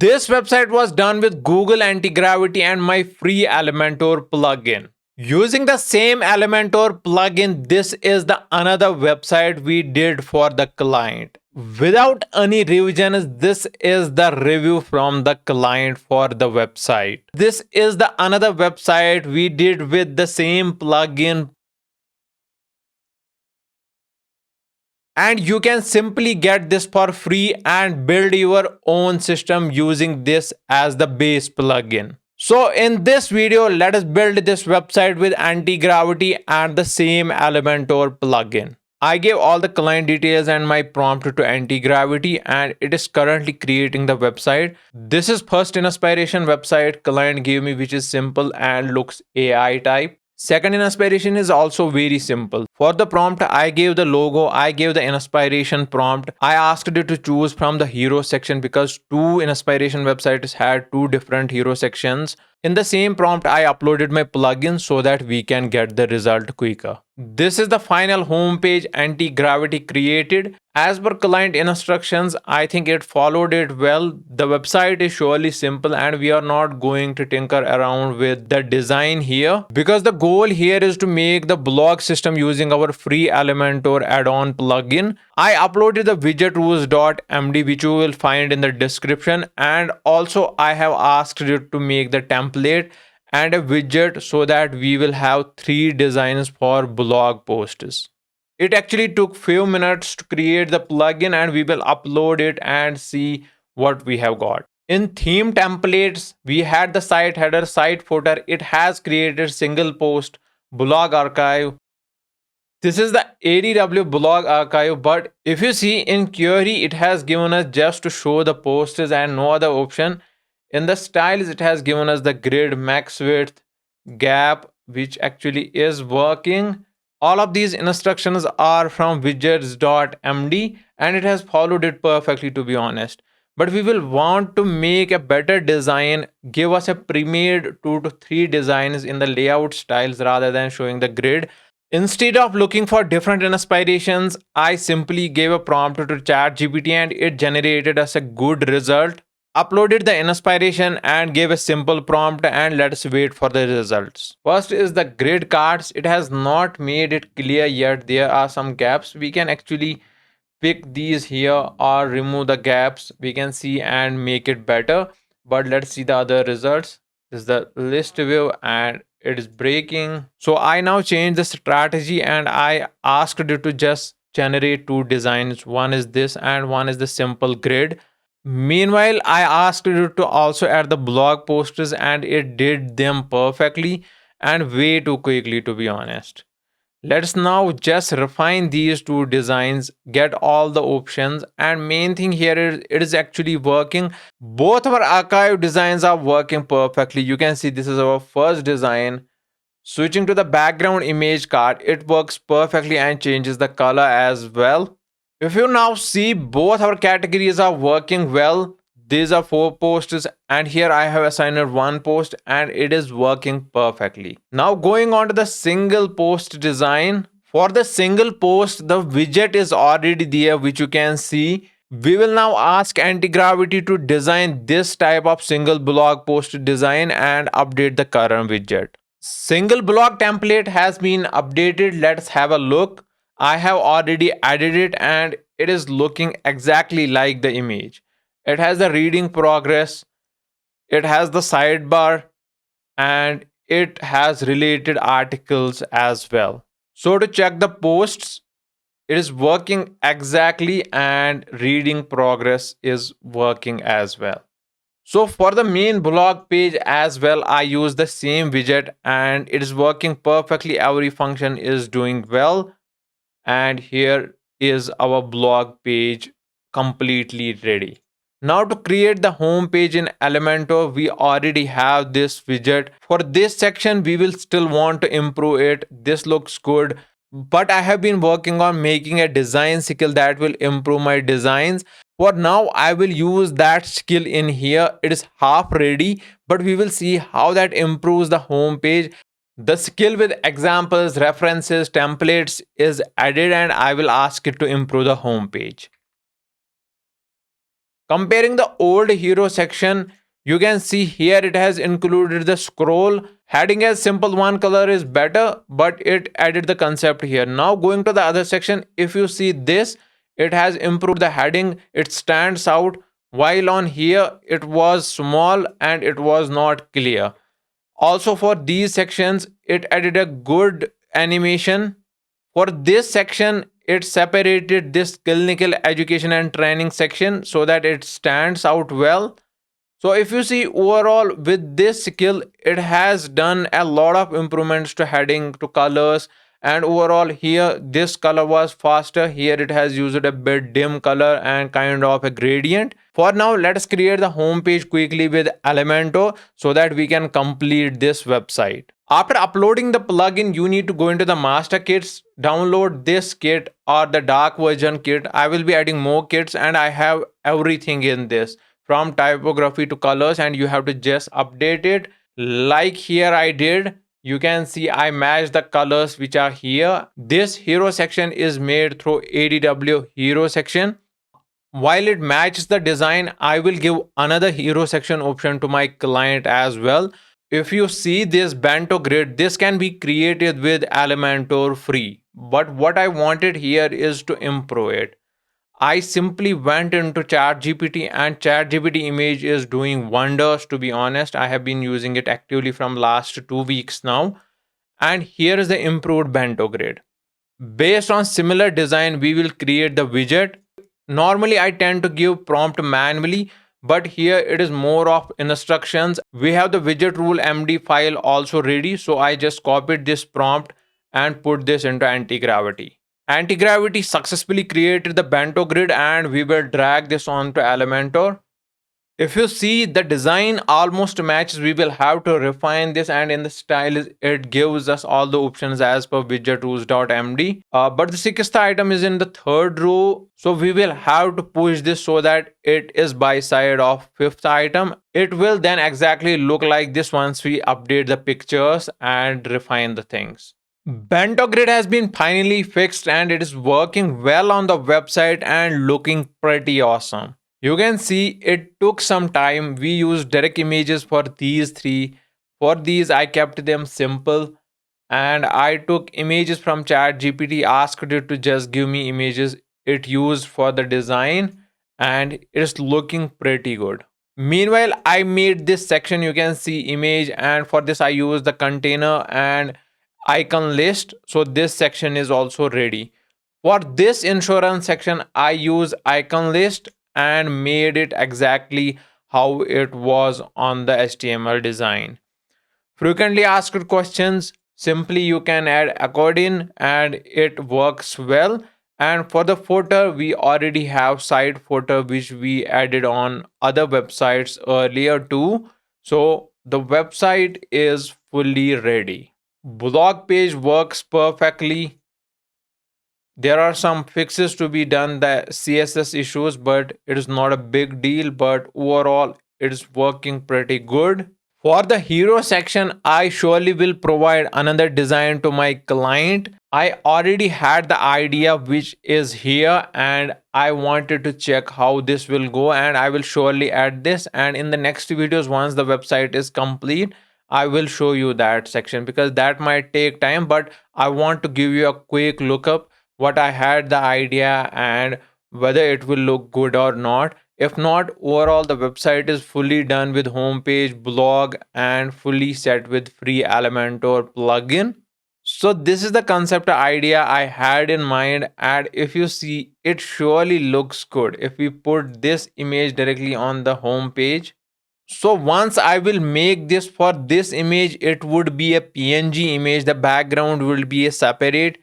This website was done with Google Antigravity and my free Elementor plugin. Using the same Elementor plugin, this is the another website we did for the client. Without any revisions, this is the review from the client for the website. This is the another website we did with the same plugin. And you can simply get this for free and build your own system using this as the base plugin. So in this video, let us build this website with Antigravity and the same Elementor plugin. I gave all the client details and my prompt to Antigravity and it is currently creating the website. This is first inspiration website client gave me, which is simple and looks AI type. Second inspiration is also very simple. For the prompt, I gave the logo, I gave the inspiration prompt. I asked it to choose from the hero section because two inspiration websites had two different hero sections. In the same prompt, I uploaded my plugin so that we can get the result quicker. This is the final homepage Antigravity created. As per client instructions, I think it followed it well. The website is surely simple and we are not going to tinker around with the design here because the goal here is to make the blog system using our free Elementor add-on plugin. I uploaded the widget which you will find in the description, and also I have asked it to make the template and a widget so that we will have 3 designs for blog posts. It actually took few minutes to create the plugin and we will upload it and see what we have got. In theme templates, we had the site header, site footer. It has created single post, blog archive. This is the ADW blog archive, but if you see in query, it has given us just to show the posts and no other option. In the styles, it has given us the grid, max width, gap, which actually is working. All of these instructions are from widgets.md and it has followed it perfectly, to be honest. But we will want to make a better design, give us a pre-made 2 to 3 designs in the layout styles rather than showing the grid. Instead of looking for different inspirations, I simply gave a prompt to ChatGPT and it generated us a good result. Uploaded the inspiration and gave a simple prompt and let's wait for the results. First is the grid cards. It has not made it clear yet. There are some gaps. We can actually pick these here or remove the gaps. We can see and make it better. But let's see the other results. This is the list view and it is breaking. So I now change the strategy and I asked it to just generate 2 designs. One is this and one is the simple grid. Meanwhile, I asked it to also add the blog posts and it did them perfectly and way too quickly, to be honest. Let's now just refine these 2 designs, get all the options, and main thing here is it is actually working. Both our archive designs are working perfectly. You can see this is our first design. Switching to the background image card, it works perfectly and changes the color as well. If you now see, both our categories are working well. These are 4 posts and here I have assigned 1 post and it is working perfectly. Now going on to the single post design. For the single post, the widget is already there, which you can see. We will now ask Antigravity to design this type of single blog post design and update the current widget. Single blog template has been updated. Let's have a look. I have already added it and it is looking exactly like the image. It has the reading progress, it has the sidebar, and it has related articles as well. So to check the posts, it is working exactly and reading progress is working as well. So for the main blog page as well, I use the same widget and it is working perfectly. Every function is doing well. And here is our blog page completely ready. Now to create the home page in Elementor, we already have this widget. For this section, we will still want to improve it. This looks good, but I have been working on making a design skill that will improve my designs. For now, I will use that skill in here. It is half ready, but we will see how that improves the home page. The skill with examples, references, templates is added and I will ask it to improve the home page. Comparing the old hero section, you can see here it has included the scroll. Heading as simple one color is better, but it added the concept here. Now going to the other section, if you see this, it has improved the heading, it stands out, while on here it was small and it was not clear. Also for these sections, it added a good animation. For this section, it separated this clinical education and training section so that it stands out well. So if you see overall with this skill, it has done a lot of improvements to heading, to colors, and overall here this color was faster. Here it has used a bit dim color and kind of a gradient. For now, let's create the home page quickly with Elementor so that we can complete this website. After uploading the plugin, you need to go into the master kits, download this kit or the dark version kit. I will be adding more kits and I have everything in this, from typography to colors, and you have to just update it like here I did. You can see I matched the colors which are here. This hero section is made through ADW hero section. While it matches the design, I will give another hero section option to my client as well. If you see this bento grid, this can be created with Elementor free, but what I wanted here is to improve it. I simply went into ChatGPT, and ChatGPT image is doing wonders, to be honest. I have been using it actively from last 2 weeks now. And here is the improved bento grid. Based on similar design, we will create the widget. Normally, I tend to give prompt manually, but here it is more of instructions. We have the widget rule MD file also ready. So I just copied this prompt and put this into Antigravity. Antigravity successfully created the bento grid, and we will drag this onto Elementor. If you see, the design almost matches. We will have to refine this, and in the style it gives us all the options as per widget but the sixth item is in the third row, so we will have to push this so that it is by side of fifth item. It will then exactly look like this once we update the pictures and refine the things. Bento grid has been finally fixed and it is working well on the website and looking pretty awesome. You can see it took some time. We used direct images for these three. For these, I kept them simple and I took images from ChatGPT, asked it to just give me images it used for the design, and it's looking pretty good. Meanwhile, I made this section. You can see image, and for this, I used the container and icon list. So this section is also ready. For this insurance section, I use icon list and made it exactly how it was on the HTML design. Frequently asked questions, simply you can add accordion and it works well. And for the footer, we already have site footer which we added on other websites earlier too. So the website is fully ready. Blog page works perfectly. There are some fixes to be done, the CSS issues, but it is not a big deal. But overall, it is working pretty good. For the hero section, I surely will provide another design to my client. I already had the idea which is here and I wanted to check how this will go, and I will surely add this, and in the next videos once the website is complete I will show you that section because that might take time, but I want to give you a quick lookup what I had the idea and whether it will look good or not. If not, overall the website is fully done with homepage, blog, and fully set with free Elementor plugin. So this is the concept idea I had in mind, and if you see, it surely looks good if we put this image directly on the home page. So once I will make this, for this image it would be a PNG image, the background will be a separate,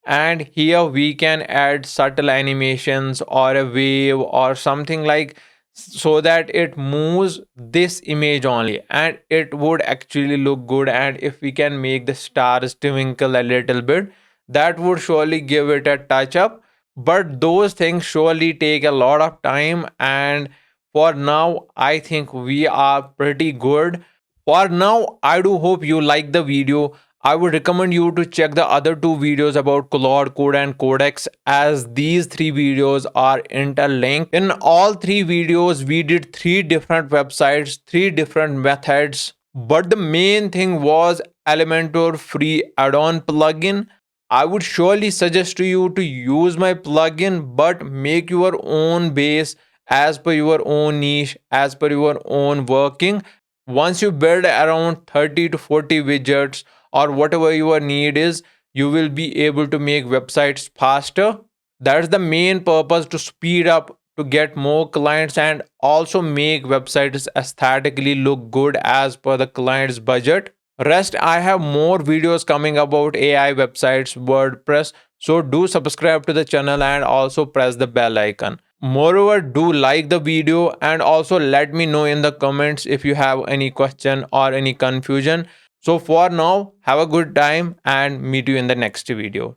and here we can add subtle animations or a wave or something like, so that it moves this image only and it would actually look good. And if we can make the stars twinkle a little bit, that would surely give it a touch up, but those things surely take a lot of time, and for now I think we are pretty good. For now, I do hope you like the video. I would recommend you to check the other two videos about Claude Code and Codex, as these three videos are interlinked. In all three videos, we did three different websites, three different methods, but the main thing was Elementor free add-on plugin. I would surely suggest to you to use my plugin, but make your own base as per your own niche, as per your own working. Once you build around 30 to 40 widgets or whatever your need is, you will be able to make websites faster. That's the main purpose, to speed up, to get more clients, and also make websites aesthetically look good as per the client's budget. Rest, I have more videos coming about AI websites, WordPress. So do subscribe to the channel and also press the bell icon. Moreover, do like the video and also let me know in the comments if you have any question or any confusion. So for now, have a good time and meet you in the next video.